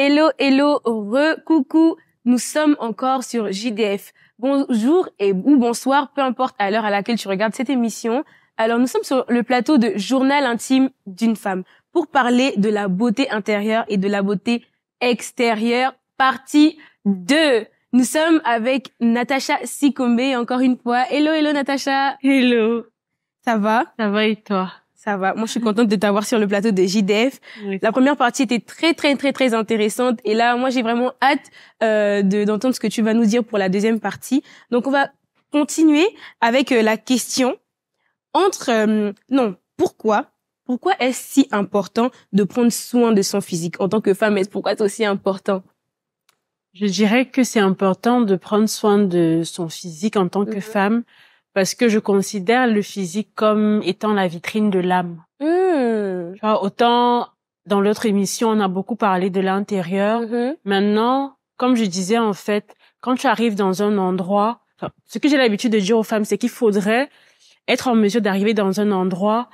Hello, hello, coucou. Nous sommes encore sur JDF. Bonjour ou bonsoir, peu importe à l'heure à laquelle tu regardes cette émission. Alors, nous sommes sur le plateau de Journal intime d'une femme pour parler de la beauté intérieure et de la beauté extérieure, partie 2. Nous sommes avec Natacha Sikombe, encore une fois. Hello, hello, Natacha. Hello. Ça va? Ça va et toi? Ça va. Moi, je suis contente de t'avoir sur le plateau de JDF. Oui. La première partie était très intéressante. Et là, moi, j'ai vraiment hâte d'entendre ce que tu vas nous dire pour la deuxième partie. Donc, on va continuer avec la question pourquoi est-ce si important de prendre soin de son physique en tant que femme? Pourquoi c'est aussi important? Je dirais que c'est important de prendre soin de son physique en tant que femme parce que je considère le physique comme étant la vitrine de l'âme. Tu vois, autant dans l'autre émission, on a beaucoup parlé de l'intérieur. Maintenant, comme je disais, en fait, quand tu arrives dans un endroit, ce que j'ai l'habitude de dire aux femmes, c'est qu'il faudrait être en mesure d'arriver dans un endroit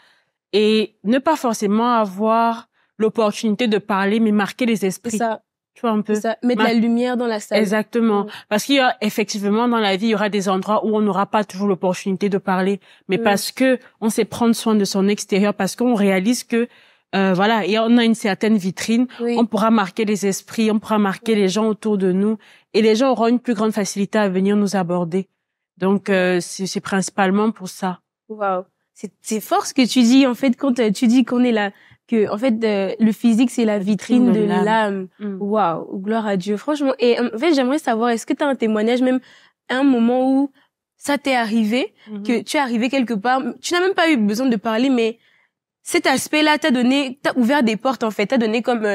et ne pas forcément avoir l'opportunité de parler, mais marquer les esprits. C'est ça. Tu vois un peu. C'est ça. Mettre la lumière dans la salle. Exactement. Parce qu'il y a effectivement dans la vie, il y aura des endroits où on n'aura pas toujours l'opportunité de parler, mais parce que on sait prendre soin de son extérieur, parce qu'on réalise que voilà, et on a une certaine vitrine, on pourra marquer les esprits, on pourra marquer les gens autour de nous, et les gens auront une plus grande facilité à venir nous aborder. Donc c'est principalement pour ça. Waouh, c'est fort ce que tu dis en fait quand tu dis qu'on est là, que en fait le physique c'est la vitrine de l'âme. Waouh, gloire à Dieu. Franchement, et en fait j'aimerais savoir, est-ce que tu as un témoignage, même un moment où ça t'est arrivé, que tu es arrivé quelque part, tu n'as même pas eu besoin de parler, mais cet aspect-là t'as ouvert des portes en fait, t'as donné comme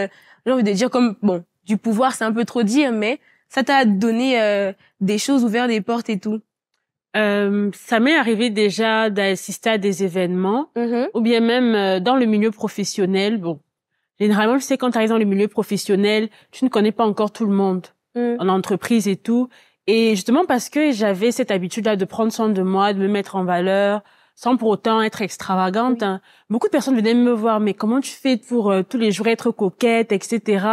j'ai envie de dire comme bon, du pouvoir c'est un peu trop dire, mais ça t'a donné des choses, ouvert des portes et tout. Ça m'est arrivé déjà d'assister à des événements, ou bien même dans le milieu professionnel. Bon, généralement, je sais quand tu arrives dans le milieu professionnel, tu ne connais pas encore tout le monde en entreprise et tout. Et justement parce que j'avais cette habitude-là de prendre soin de moi, de me mettre en valeur, sans pour autant être extravagante. Beaucoup de personnes venaient me voir, mais comment tu fais pour tous les jours être coquette, etc.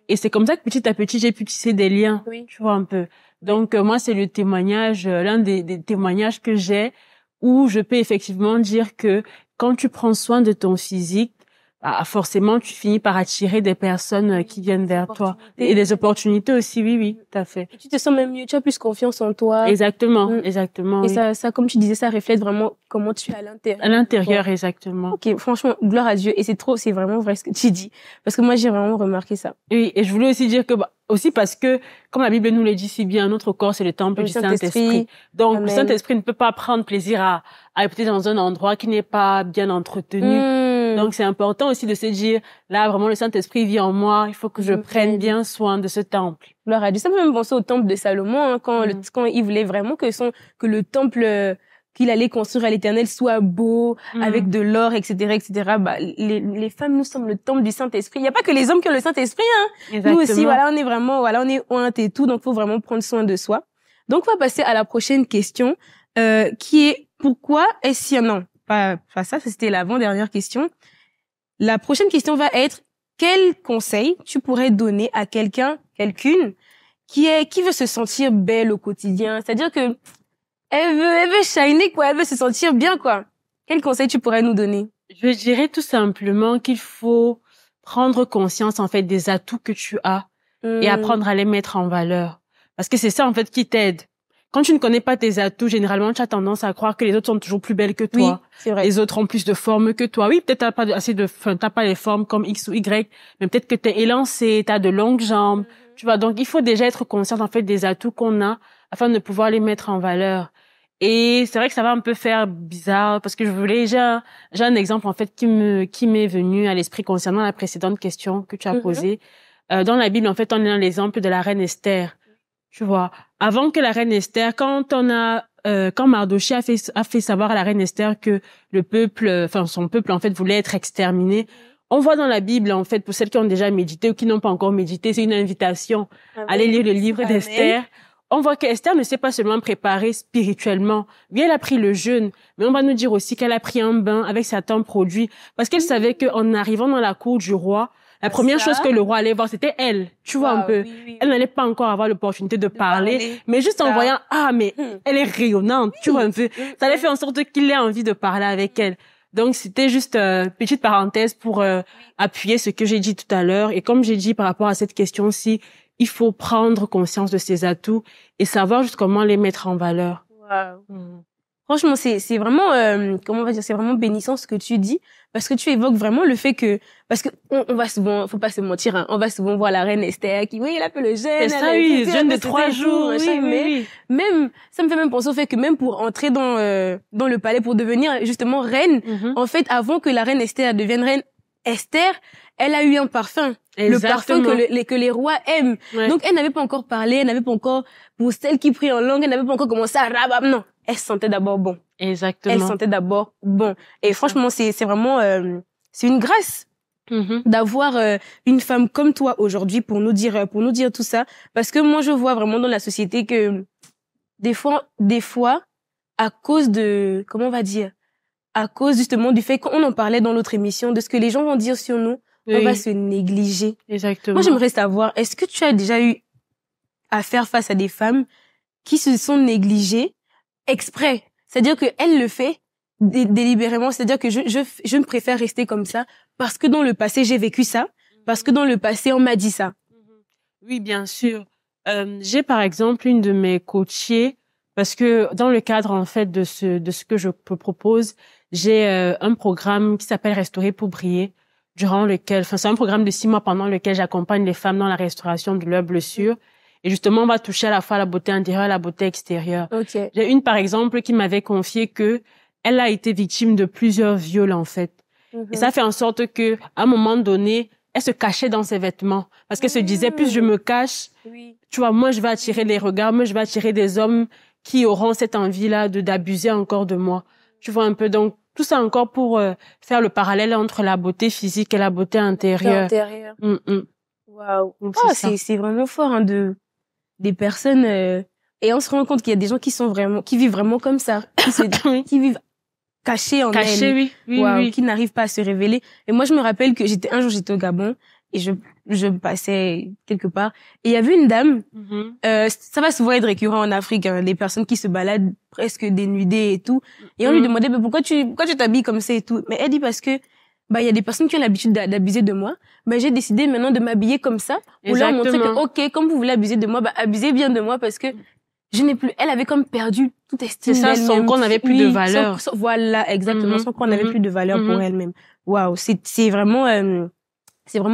Et c'est comme ça que petit à petit, j'ai pu tisser des liens, tu vois un peu. Donc moi c'est le témoignage, l'un des témoignages que j'ai où je peux effectivement dire que quand tu prends soin de ton physique, bah, forcément tu finis par attirer des personnes qui viennent vers toi et des opportunités aussi. Oui, tout à fait. Et tu te sens même mieux, tu as plus confiance en toi. Exactement. Et ça comme tu disais, ça reflète vraiment comment tu es à l'intérieur. À l'intérieur, exactement. Ok, franchement, gloire à Dieu. Et c'est vraiment vrai ce que tu dis, parce que moi j'ai vraiment remarqué ça. Oui, et je voulais aussi dire que aussi parce que, comme la Bible nous le dit si bien, notre corps, c'est le temple du Saint-Esprit. Donc, le Saint-Esprit ne peut pas prendre plaisir à habiter dans un endroit qui n'est pas bien entretenu. Donc, c'est important aussi de se dire, là, vraiment, le Saint-Esprit vit en moi, il faut que je prenne bien soin de ce temple. Gloire à Dieu. Ça me fait même penser au temple de Salomon, quand il voulait vraiment que le temple qu'il allait construire à l'Éternel soit beau, avec de l'or, etc., etc. Bah, les femmes, nous sommes le temple du Saint-Esprit. Il n'y a pas que les hommes qui ont le Saint-Esprit, Nous aussi, voilà, on est vraiment, on est ointe et tout, donc faut vraiment prendre soin de soi. Donc, on va passer à la prochaine question, qui est, pourquoi est-ce si, non, pas ça, c'était l'avant-dernière question. La prochaine question va être, quel conseil tu pourrais donner à quelqu'une, qui veut se sentir belle au quotidien? C'est-à-dire que, elle veut shiner, quoi. Elle veut se sentir bien, quoi. Quel conseil tu pourrais nous donner? Je dirais tout simplement qu'il faut prendre conscience, en fait, des atouts que tu as et apprendre à les mettre en valeur. Parce que c'est ça, en fait, qui t'aide. Quand tu ne connais pas tes atouts, généralement, tu as tendance à croire que les autres sont toujours plus belles que toi. Oui, c'est vrai. Les autres ont plus de formes que toi. Oui, peut-être t'as pas t'as pas les formes comme X ou Y, mais peut-être que t'es élancé, t'as de longues jambes. Tu vois, donc il faut déjà être conscient, en fait, des atouts qu'on a afin de pouvoir les mettre en valeur. Et c'est vrai que ça va un peu faire bizarre parce que j'ai un exemple, en fait, qui m'est venu à l'esprit concernant la précédente question que tu as posée. Dans la Bible, en fait, on a l'exemple de la reine Esther. Tu vois, avant que la reine Esther, quand Mardochée a fait savoir à la reine Esther que son peuple, en fait, voulait être exterminé, on voit dans la Bible, en fait, pour celles qui ont déjà médité ou qui n'ont pas encore médité, c'est une invitation à aller lire le livre d'Esther. On voit qu'Esther ne s'est pas seulement préparée spirituellement. Oui, elle a pris le jeûne, mais on va nous dire aussi qu'elle a pris un bain avec certains produits parce qu'elle savait qu'en arrivant dans la cour du roi, La première chose que le roi allait voir, c'était elle. Tu vois un peu. Oui. Elle n'allait pas encore avoir l'opportunité de parler, mais juste en voyant, mais elle est rayonnante, tu vois un peu. Ça allait faire en sorte qu'il ait envie de parler avec elle. Donc, c'était juste petite parenthèse pour appuyer ce que j'ai dit tout à l'heure. Et comme j'ai dit par rapport à cette question-ci, il faut prendre conscience de ses atouts et savoir juste comment les mettre en valeur. Franchement, c'est vraiment comment on va dire, c'est vraiment bénissant ce que tu dis, parce que tu évoques vraiment le fait que, parce que on va souvent, faut pas se mentir, hein, on va souvent voir la reine Esther qui, oui, elle appelle le jeûne, c'est ça, oui, jeûne de 3 jours, mais même ça me fait même penser au fait que même pour entrer dans le palais pour devenir justement reine, en fait, avant que la reine Esther devienne reine Esther, elle a eu un parfum. Exactement. Le parfum que les rois aiment. Donc, elle n'avait pas encore parlé, elle n'avait pas encore, pour celle qui prie en langue, elle n'avait pas encore commencé à rabab, non. Elle sentait d'abord bon. Exactement. Elle sentait d'abord bon. Et franchement, c'est vraiment, c'est une grâce d'avoir une femme comme toi aujourd'hui pour nous dire tout ça. Parce que moi, je vois vraiment dans la société que des fois, à cause de, comment on va dire, à cause justement du fait qu'on en parlait dans l'autre émission, de ce que les gens vont dire sur nous, on va se négliger. Exactement. Moi, j'aimerais savoir, est-ce que tu as déjà eu à faire face à des femmes qui se sont négligées exprès? C'est-à-dire que elle le fait délibérément, c'est-à-dire que je me préfère rester comme ça parce que dans le passé, j'ai vécu ça, parce que dans le passé, on m'a dit ça. Oui, bien sûr. J'ai par exemple une de mes coachées, parce que dans le cadre en fait de ce que je propose, j'ai un programme qui s'appelle Restaurer pour briller, durant lequel, c'est un programme de 6 mois pendant lequel j'accompagne les femmes dans la restauration de leurs blessures. Et justement, on va toucher à la fois la beauté intérieure et la beauté extérieure. Okay. J'ai une, par exemple, qui m'avait confié que elle a été victime de plusieurs viols, en fait. Et ça fait en sorte que, à un moment donné, elle se cachait dans ses vêtements. Parce qu'elle se disait, plus je me cache, tu vois, moi, je vais attirer les regards, moi, je vais attirer des hommes qui auront cette envie-là d'abuser encore de moi. Tu vois un peu. Donc, tout ça encore pour faire le parallèle entre la beauté physique et la beauté intérieure. Waouh. C'est vraiment fort, hein, des personnes, et on se rend compte qu'il y a des gens qui vivent vraiment comme ça, qui vivent cachés en elles. Oui. Qui n'arrivent pas à se révéler. Et moi, je me rappelle que un jour, j'étais au Gabon, et je passais quelque part, et il y avait une dame, ça va souvent être récurrent en Afrique, hein, des personnes qui se baladent presque dénudées et tout, et on lui demandait, mais pourquoi tu t'habilles comme ça et tout? Mais elle dit parce que, il y a des personnes qui ont l'habitude d'abuser de moi. J'ai décidé maintenant de m'habiller comme ça pour leur montrer que, ok, comme vous voulez abuser de moi, abusez bien de moi parce que elle avait comme perdu toute estime d'elle-même. C'est ça, son corps n'avait plus de valeur. Voilà, exactement, son corps n'avait plus de valeur pour elle-même. Waouh, c'est vraiment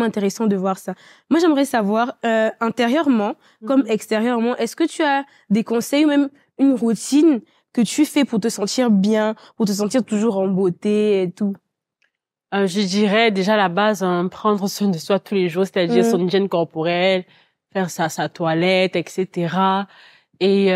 intéressant de voir ça. Moi, j'aimerais savoir, intérieurement comme extérieurement, est-ce que tu as des conseils ou même une routine que tu fais pour te sentir bien, pour te sentir toujours en beauté et tout? Je dirais déjà la base, prendre soin de soi tous les jours, c'est-à-dire son hygiène corporelle, faire sa toilette, etc. Et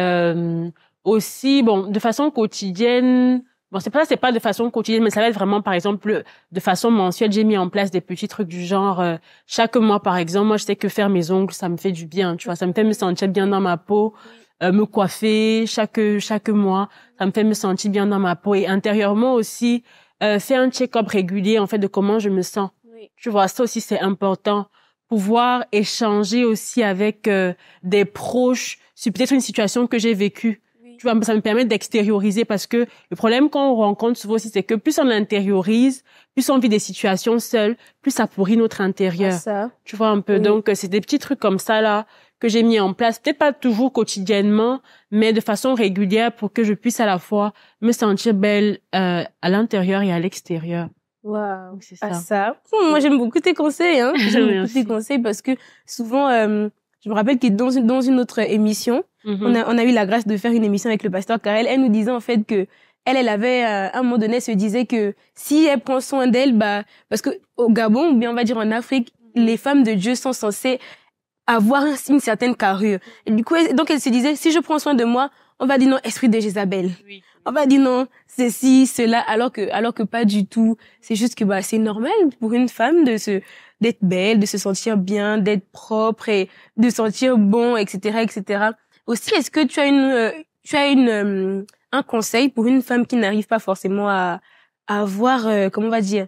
aussi, de façon quotidienne, c'est pas de façon quotidienne, mais ça va être vraiment, par exemple, de façon mensuelle, j'ai mis en place des petits trucs du genre, chaque mois, par exemple, moi, je sais que faire mes ongles, ça me fait du bien, tu vois, ça me fait me sentir bien dans ma peau, me coiffer chaque mois, ça me fait me sentir bien dans ma peau, et intérieurement aussi, faire un check-up régulier, en fait, de comment je me sens. Tu vois, ça aussi, c'est important. Pouvoir échanger aussi avec des proches sur peut-être une situation que j'ai vécue. Tu vois, ça me permet d'extérioriser parce que le problème qu'on rencontre souvent aussi, c'est que plus on l'intériorise, plus on vit des situations seules, plus ça pourrit notre intérieur. Tu vois un peu. Donc, c'est des petits trucs comme ça, là, que j'ai mis en place. Peut-être pas toujours quotidiennement, mais de façon régulière pour que je puisse à la fois me sentir belle à l'intérieur et à l'extérieur. Waouh, c'est ça. Moi, j'aime beaucoup tes conseils, hein. J'aime beaucoup tes conseils parce que souvent, je me rappelle que dans une autre émission, on a eu la grâce de faire une émission avec le pasteur Karel. Elle nous disait en fait que elle avait, à un moment donné, elle se disait que si elle prend soin d'elle, parce que au Gabon, ou bien on va dire en Afrique, les femmes de Dieu sont censées avoir une certaine carrure. Et du coup, donc elle se disait, si je prends soin de moi, on va dire non, esprit de Jézabel. On va dire non, ceci, cela, alors que pas du tout. C'est juste que, c'est normal pour une femme d'être belle, de se sentir bien, d'être propre et de sentir bon, etc., etc. Aussi, est-ce que tu as un conseil pour une femme qui n'arrive pas forcément à avoir, comment on va dire,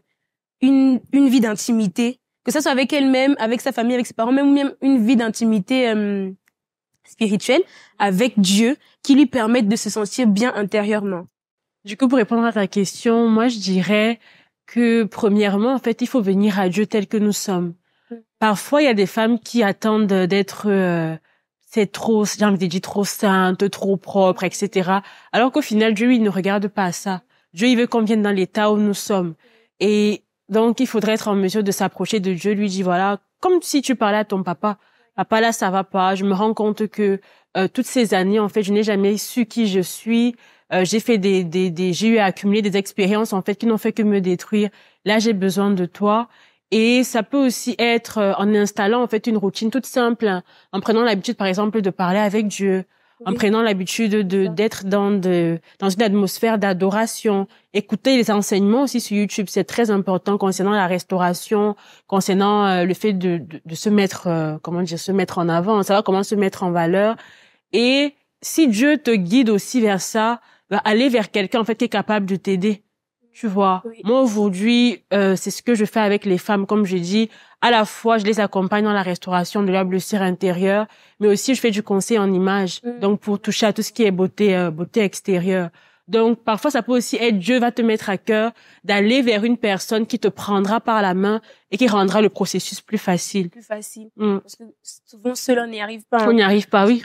une vie d'intimité que ça soit avec elle-même, avec sa famille, avec ses parents, même une vie d'intimité spirituelle avec Dieu qui lui permette de se sentir bien intérieurement. Du coup, pour répondre à ta question, moi, je dirais que, premièrement, en fait, il faut venir à Dieu tel que nous sommes. Parfois, il y a des femmes qui attendent d'être, c'est trop, j'ai envie de dire, trop sainte, trop propre, etc. Alors qu'au final, Dieu, il ne regarde pas à ça. Dieu, il veut qu'on vienne dans l'état où nous sommes. Et donc, il faudrait être en mesure de s'approcher de Dieu, lui dire, voilà, comme si tu parlais à ton papa. Papa, là, ça va pas. Je me rends compte que toutes ces années, en fait, je n'ai jamais su qui je suis. J'ai fait j'ai eu à accumuler des expériences, en fait, qui n'ont fait que me détruire. Là, j'ai besoin de toi. Et ça peut aussi être en installant, en fait, une routine toute simple, hein, en prenant l'habitude, par exemple, de parler avec Dieu, en prenant l'habitude d'être dans une atmosphère d'adoration. Écouter les enseignements aussi sur YouTube, c'est très important concernant la restauration, concernant le fait de se mettre, se mettre en avant, savoir comment se mettre en valeur. Et si Dieu te guide aussi vers ça, va aller vers quelqu'un, en fait, qui est capable de t'aider. Tu vois, moi aujourd'hui, c'est ce que je fais avec les femmes, comme je dis. À la fois, je les accompagne dans la restauration de leur blessure intérieure, mais aussi je fais du conseil en image, donc pour toucher à tout ce qui est beauté extérieure. Donc parfois, ça peut aussi être Dieu va te mettre à cœur d'aller vers une personne qui te prendra par la main et qui rendra le processus plus facile. Plus facile. Parce que souvent, seul, on n'y arrive pas. On n'y arrive pas, oui.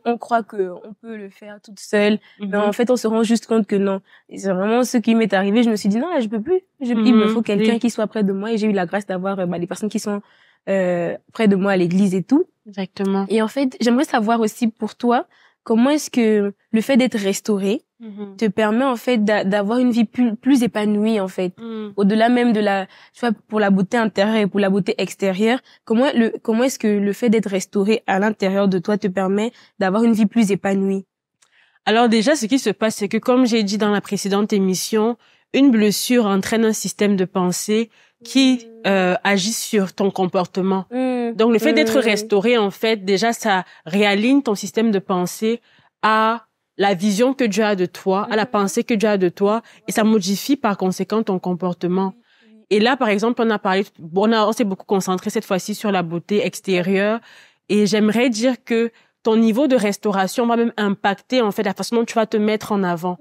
On croit que on peut le faire toute seule. Mais en fait, on se rend juste compte que non. Et c'est vraiment ce qui m'est arrivé. Je me suis dit, non, là, je peux plus. Il me faut quelqu'un qui soit près de moi. Et j'ai eu la grâce d'avoir des personnes qui sont près de moi à l'église et tout. Exactement. Et en fait, j'aimerais savoir aussi pour toi, comment est-ce que le fait d'être restauré te permet en fait d'avoir une vie plus épanouie en fait, au-delà même de tu vois, pour la beauté intérieure et pour la beauté extérieure, comment est-ce que le fait d'être restauré à l'intérieur de toi te permet d'avoir une vie plus épanouie? Alors déjà, ce qui se passe, c'est que comme j'ai dit dans la précédente émission, une blessure entraîne un système de pensée qui agit sur ton comportement. Donc le fait d'être restauré, en fait, déjà ça réaligne ton système de pensée à la vision que Dieu a de toi, à la pensée que Dieu a de toi, et ça modifie par conséquent ton comportement. Et là, par exemple, on s'est beaucoup concentré cette fois-ci sur la beauté extérieure, et j'aimerais dire que ton niveau de restauration va même impacter en fait la façon dont tu vas te mettre en avant.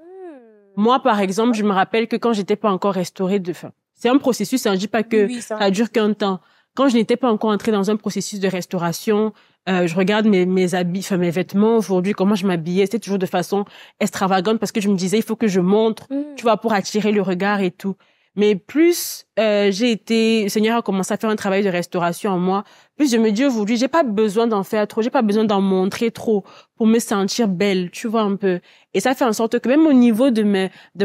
Moi, par exemple, je me rappelle que quand j'étais pas encore restaurée c'est un processus, hein, je dis pas que ça dure qu'un temps. Quand je n'étais pas encore entrée dans un processus de restauration, je regarde mes habits, mes vêtements aujourd'hui, comment je m'habillais, c'était toujours de façon extravagante parce que je me disais, il faut que je montre, tu vois, pour attirer le regard et tout. Mais plus le Seigneur a commencé à faire un travail de restauration en moi, plus je me dis aujourd'hui, j'ai pas besoin d'en faire trop, j'ai pas besoin d'en montrer trop pour me sentir belle, tu vois un peu. Et ça fait en sorte que même au niveau de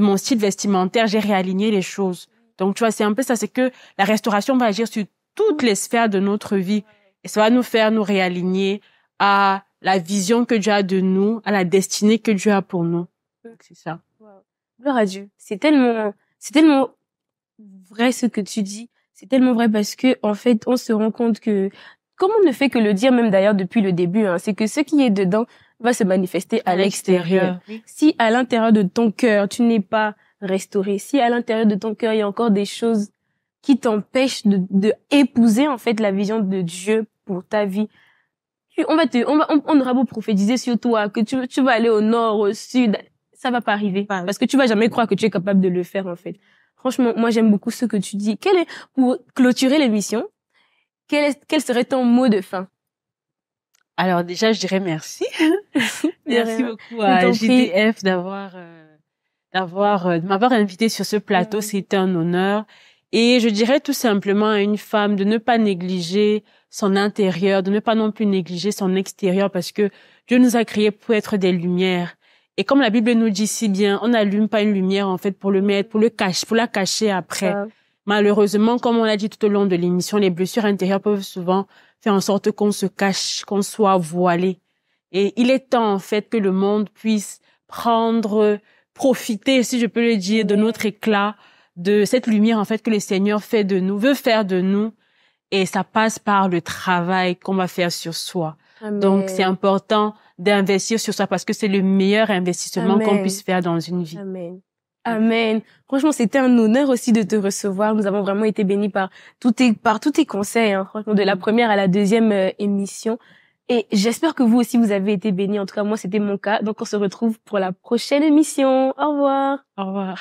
mon style vestimentaire, j'ai réaligné les choses. Donc tu vois, c'est un peu ça, c'est que la restauration va agir sur toutes les sphères de notre vie. Et ça va nous faire nous réaligner à la vision que Dieu a de nous, à la destinée que Dieu a pour nous. C'est ça. Wow. Gloire à Dieu. C'est tellement vrai ce que tu dis. C'est tellement vrai parce que, en fait, on se rend compte que, comme on ne fait que le dire, même d'ailleurs depuis le début, hein, c'est que ce qui est dedans va se manifester à l'extérieur. Oui. Si à l'intérieur de ton cœur, tu n'es pas restauré, si à l'intérieur de ton cœur, il y a encore des choses qui t'empêchent de épouser, en fait, la vision de Dieu pour ta vie, on aura beau prophétiser sur toi, que tu vas aller au nord, au sud, ça va pas arriver. Parce que tu vas jamais croire que tu es capable de le faire, en fait. Franchement, moi, j'aime beaucoup ce que tu dis. Pour clôturer l'émission, quel serait ton mot de fin? Alors, déjà, je dirais merci. Merci beaucoup à JDF de m'avoir invité sur ce plateau. C'était un honneur. Et je dirais tout simplement à une femme de ne pas négliger son intérieur, de ne pas non plus négliger son extérieur parce que Dieu nous a créés pour être des lumières. Et comme la Bible nous dit si bien, on n'allume pas une lumière, en fait, pour la cacher après. Malheureusement, comme on l'a dit tout au long de l'émission, les blessures intérieures peuvent souvent faire en sorte qu'on se cache, qu'on soit voilé. Et il est temps, en fait, que le monde puisse profiter, si je peux le dire, de notre éclat, de cette lumière, en fait, que le Seigneur veut faire de nous. Et ça passe par le travail qu'on va faire sur soi. Amen. Donc, c'est important d'investir sur soi parce que c'est le meilleur investissement qu'on puisse faire dans une vie. Amen. Amen. Franchement, c'était un honneur aussi de te recevoir. Nous avons vraiment été bénis par tous tes conseils, hein, franchement, de la première à la deuxième émission. Et j'espère que vous aussi, vous avez été bénis. En tout cas, moi, c'était mon cas. Donc, on se retrouve pour la prochaine émission. Au revoir. Au revoir.